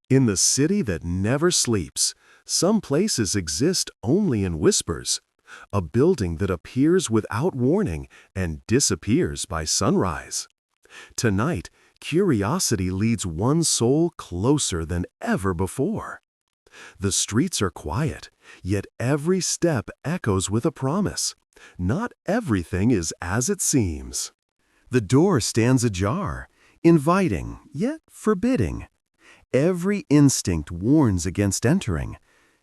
In the city that never sleeps, some places exist only in whispers. A building that appears without warning and disappears by sunrise. Tonight, curiosity leads one soul closer than ever before. The streets are quiet, yet every step echoes with a promise. Not everything is as it seems. The door stands ajar, inviting, yet forbidding. Every instinct warns against entering,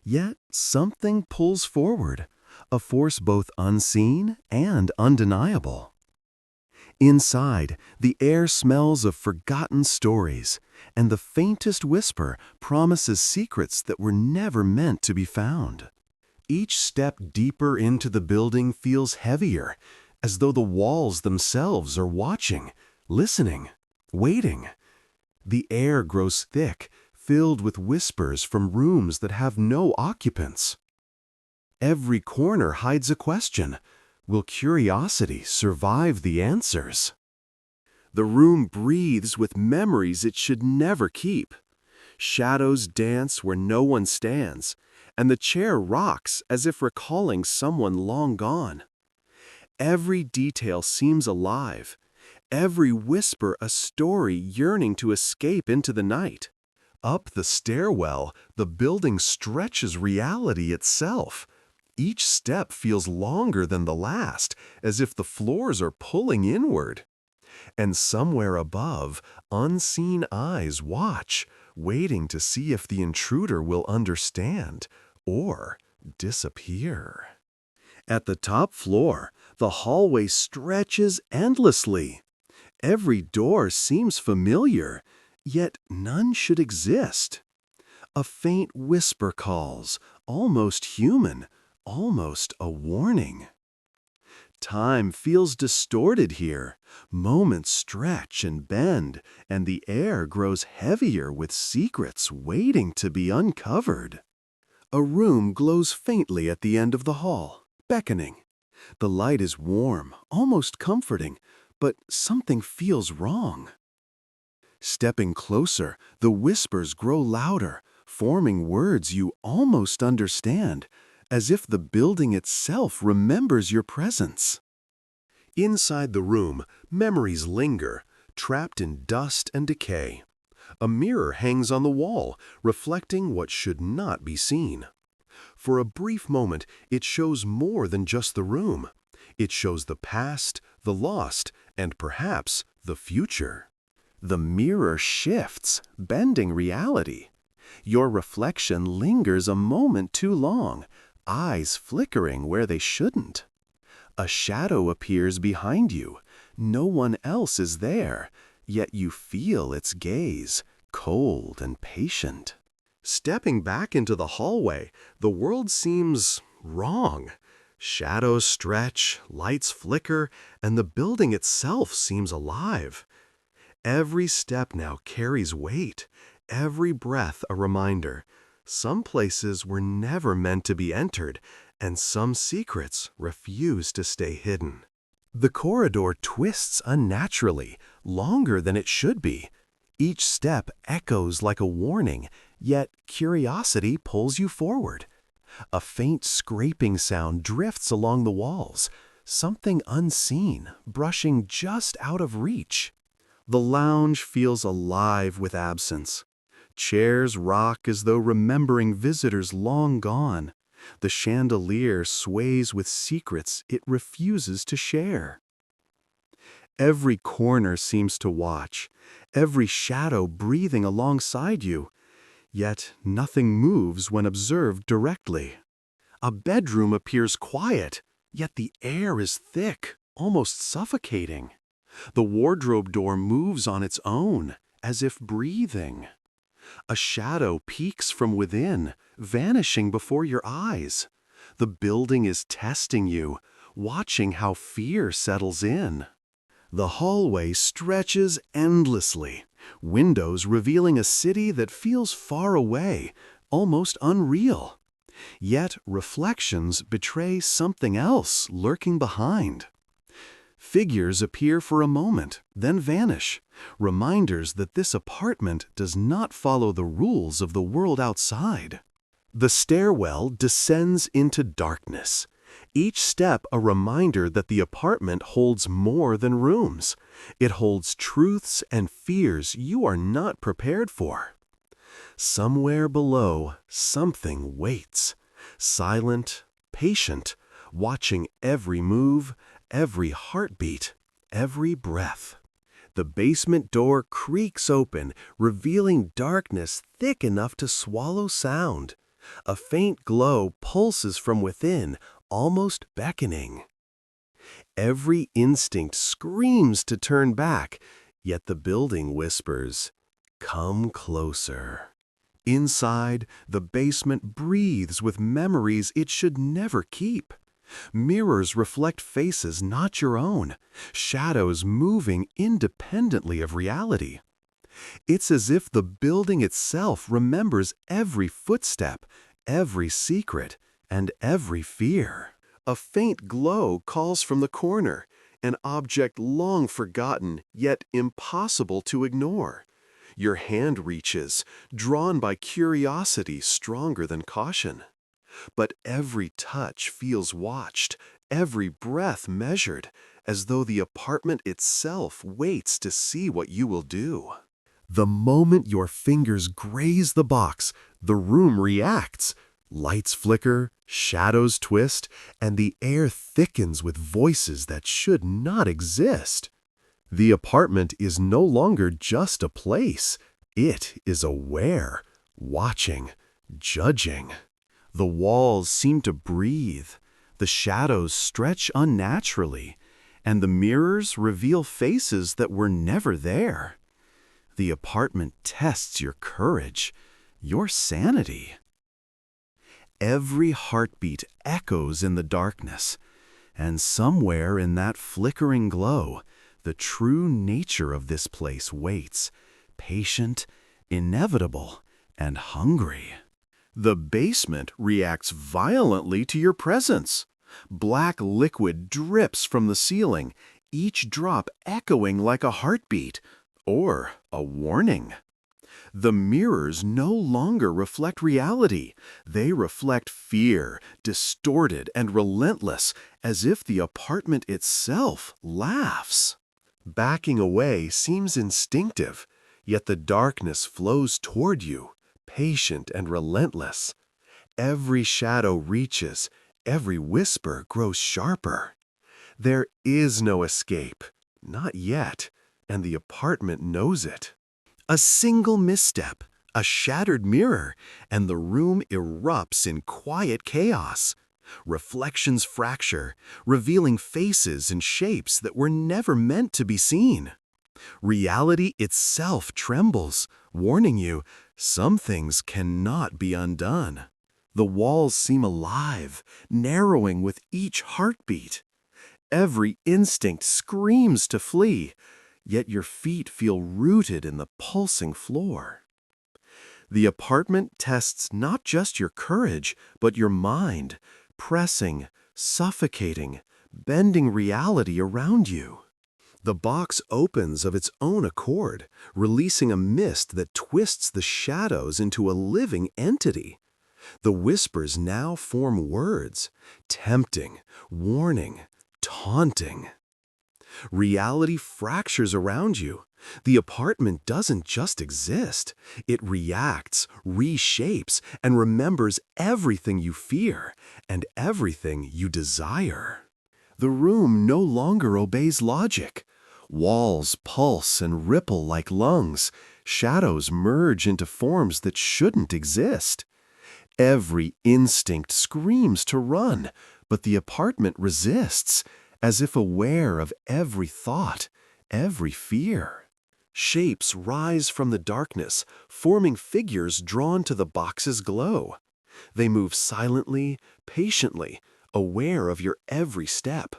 yet something pulls forward, a force both unseen and undeniable. Inside, the air smells of forgotten stories, and the faintest whisper promises secrets that were never meant to be found. Each step deeper into the building feels heavier, as though the walls themselves are watching, listening, waiting. The air grows thick, filled with whispers from rooms that have no occupants. Every corner hides a question. Will curiosity survive the answers? The room breathes with memories it should never keep. Shadows dance where no one stands, and the chair rocks as if recalling someone long gone. Every detail seems alive, every whisper a story yearning to escape into the night. Up the stairwell, the building stretches reality itself. Each step feels longer than the last, as if the floors are pulling inward. And somewhere above, unseen eyes watch, waiting to see if the intruder will understand or disappear. At the top floor, the hallway stretches endlessly. Every door seems familiar, yet none should exist. A faint whisper calls, almost human, almost a warning. Time feels distorted here. Moments stretch and bend, and the air grows heavier with secrets waiting to be uncovered. A room glows faintly at the end of the hall, beckoning. The light is warm, almost comforting, but something feels wrong. Stepping closer, the whispers grow louder, forming words you almost understand, as if the building itself remembers your presence. Inside the room, memories linger, trapped in dust and decay. A mirror hangs on the wall, reflecting what should not be seen. For a brief moment, it shows more than just the room. It shows the past, the lost, and perhaps the future. The mirror shifts, bending reality. Your reflection lingers a moment too long, eyes flickering where they shouldn't. A shadow appears behind you. No one else is there, yet you feel its gaze, cold and patient. Stepping back into the hallway, the world seems wrong. Shadows stretch, lights flicker, and the building itself seems alive. Every step now carries weight, every breath a reminder. Some places were never meant to be entered, and some secrets refuse to stay hidden. The corridor twists unnaturally, longer than it should be. Each step echoes like a warning, yet curiosity pulls you forward. A faint scraping sound drifts along the walls, something unseen, brushing just out of reach. The lounge feels alive with absence. Chairs rock as though remembering visitors long gone. The chandelier sways with secrets it refuses to share. Every corner seems to watch, every shadow breathing alongside you, yet nothing moves when observed directly. A bedroom appears quiet, yet the air is thick, almost suffocating. The wardrobe door moves on its own, as if breathing. A shadow peeks from within, vanishing before your eyes. The building is testing you, watching how fear settles in. The hallway stretches endlessly, windows revealing a city that feels far away, almost unreal. Yet reflections betray something else lurking behind. Figures appear for a moment, then vanish, reminders that this apartment does not follow the rules of the world outside. The stairwell descends into darkness, each step a reminder that the apartment holds more than rooms. It holds truths and fears you are not prepared for. Somewhere below, something waits, silent, patient, watching every move, every heartbeat, every breath. The basement door creaks open, revealing darkness thick enough to swallow sound. A faint glow pulses from within, almost beckoning. Every instinct screams to turn back, yet the building whispers, "Come closer." Inside, the basement breathes with memories it should never keep. Mirrors reflect faces not your own, shadows moving independently of reality. It's as if the building itself remembers every footstep, every secret, and every fear. A faint glow calls from the corner, an object long forgotten, yet impossible to ignore. Your hand reaches, drawn by curiosity stronger than caution. But every touch feels watched, every breath measured, as though the apartment itself waits to see what you will do. The moment your fingers graze the box, the room reacts. Lights flicker, shadows twist, and the air thickens with voices that should not exist. The apartment is no longer just a place. It is aware, watching, judging. The walls seem to breathe, the shadows stretch unnaturally, and the mirrors reveal faces that were never there. The apartment tests your courage, your sanity. Every heartbeat echoes in the darkness, and somewhere in that flickering glow, the true nature of this place waits, patient, inevitable, and hungry. The basement reacts violently to your presence. Black liquid drips from the ceiling, each drop echoing like a heartbeat or a warning. The mirrors no longer reflect reality. They reflect fear, distorted and relentless, as if the apartment itself laughs. Backing away seems instinctive, yet the darkness flows toward you, patient and relentless. Every shadow reaches, every whisper grows sharper. There is no escape, not yet, and the apartment knows it. A single misstep, a shattered mirror, and the room erupts in quiet chaos. Reflections fracture, revealing faces and shapes that were never meant to be seen. Reality itself trembles, warning you, some things cannot be undone. The walls seem alive, narrowing with each heartbeat. Every instinct screams to flee, yet your feet feel rooted in the pulsing floor. The apartment tests not just your courage, but your mind, pressing, suffocating, bending reality around you. The box opens of its own accord, releasing a mist that twists the shadows into a living entity. The whispers now form words, tempting, warning, taunting. Reality fractures around you. The apartment doesn't just exist. It reacts, reshapes, and remembers everything you fear and everything you desire. The room no longer obeys logic. Walls pulse and ripple like lungs. Shadows merge into forms that shouldn't exist. Every instinct screams to run, but the apartment resists, as if aware of every thought, every fear. Shapes rise from the darkness, forming figures drawn to the box's glow. They move silently, patiently, aware of your every step.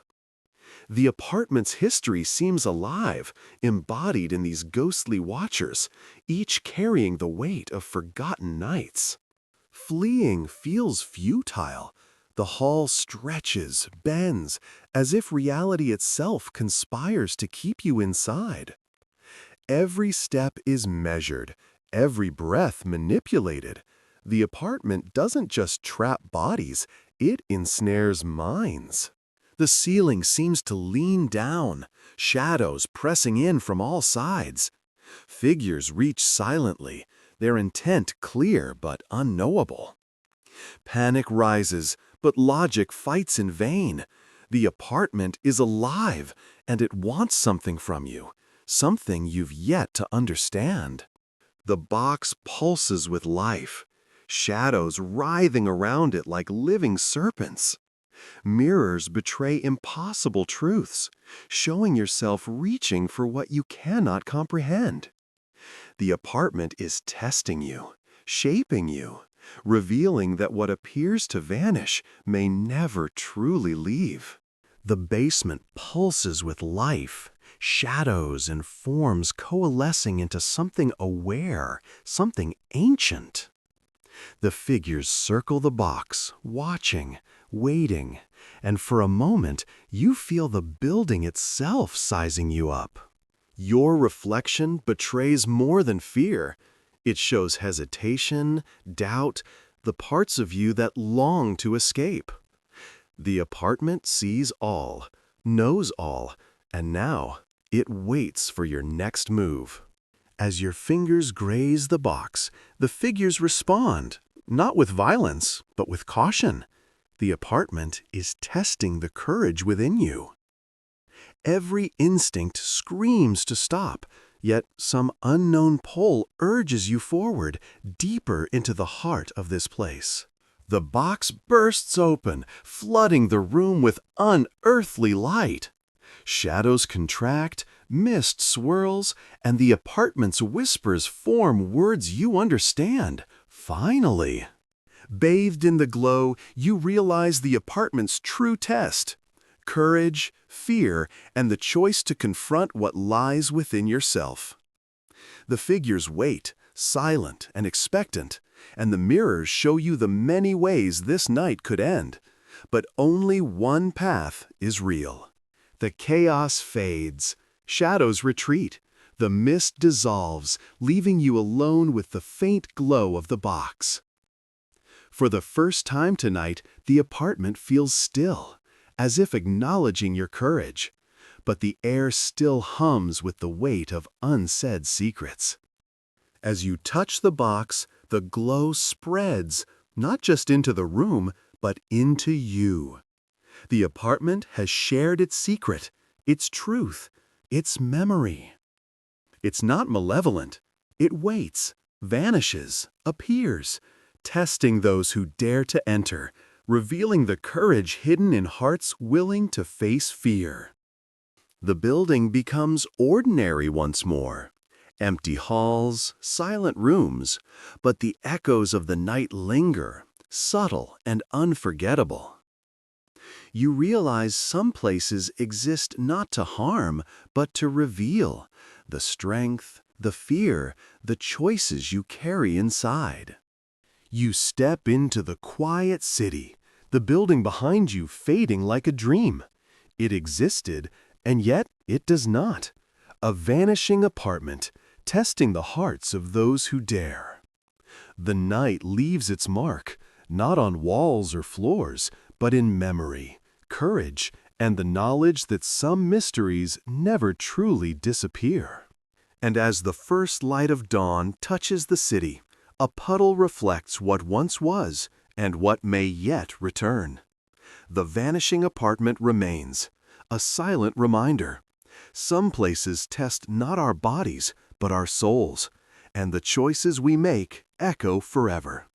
The apartment's history seems alive, embodied in these ghostly watchers, each carrying the weight of forgotten nights. Fleeing feels futile, The hall stretches, bends, as if reality itself conspires to keep you inside. Every step is measured, every breath manipulated. The apartment doesn't just trap bodies, it ensnares minds. The ceiling seems to lean down, shadows pressing in from all sides. Figures reach silently, their intent clear but unknowable. Panic rises, but logic fights in vain. The apartment is alive, and it wants something from you, something you've yet to understand. The box pulses with life, shadows writhing around it like living serpents. Mirrors betray impossible truths, showing yourself reaching for what you cannot comprehend. The apartment is testing you, shaping you, revealing that what appears to vanish may never truly leave. The basement pulses with life, shadows and forms coalescing into something aware, something ancient. The figures circle the box, watching, waiting, and for a moment you feel the building itself sizing you up. Your reflection betrays more than fear. It shows hesitation, doubt, the parts of you that long to escape. The apartment sees all, knows all, and now it waits for your next move. As your fingers graze the box, the figures respond, not with violence, but with caution. The apartment is testing the courage within you. Every instinct screams to stop, yet some unknown pull urges you forward, deeper into the heart of this place. The box bursts open, flooding the room with unearthly light. Shadows contract, mist swirls, and the apartment's whispers form words you understand. Finally! Bathed in the glow, you realize the apartment's true test: courage, fear, and the choice to confront what lies within yourself. The figures wait, silent and expectant, and the mirrors show you the many ways this night could end. But only one path is real. The chaos fades, shadows retreat, the mist dissolves, leaving you alone with the faint glow of the box. For the first time tonight, the apartment feels still, as if acknowledging your courage. But the air still hums with the weight of unsaid secrets. As you touch the box, the glow spreads, not just into the room, but into you. The apartment has shared its secret, its truth, its memory. It's not malevolent. It waits, vanishes, appears, testing those who dare to enter, revealing the courage hidden in hearts willing to face fear. The building becomes ordinary once more. Empty halls, silent rooms, but the echoes of the night linger, subtle and unforgettable. You realize some places exist not to harm, but to reveal the strength, the fear, the choices you carry inside. You step into the quiet city, the building behind you fading like a dream. It existed, and yet it does not. A vanishing apartment, testing the hearts of those who dare. The night leaves its mark, not on walls or floors, but in memory, courage, and the knowledge that some mysteries never truly disappear. And as the first light of dawn touches the city, a puddle reflects what once was and what may yet return. The vanishing apartment remains, a silent reminder. Some places test not our bodies, but our souls, and the choices we make echo forever.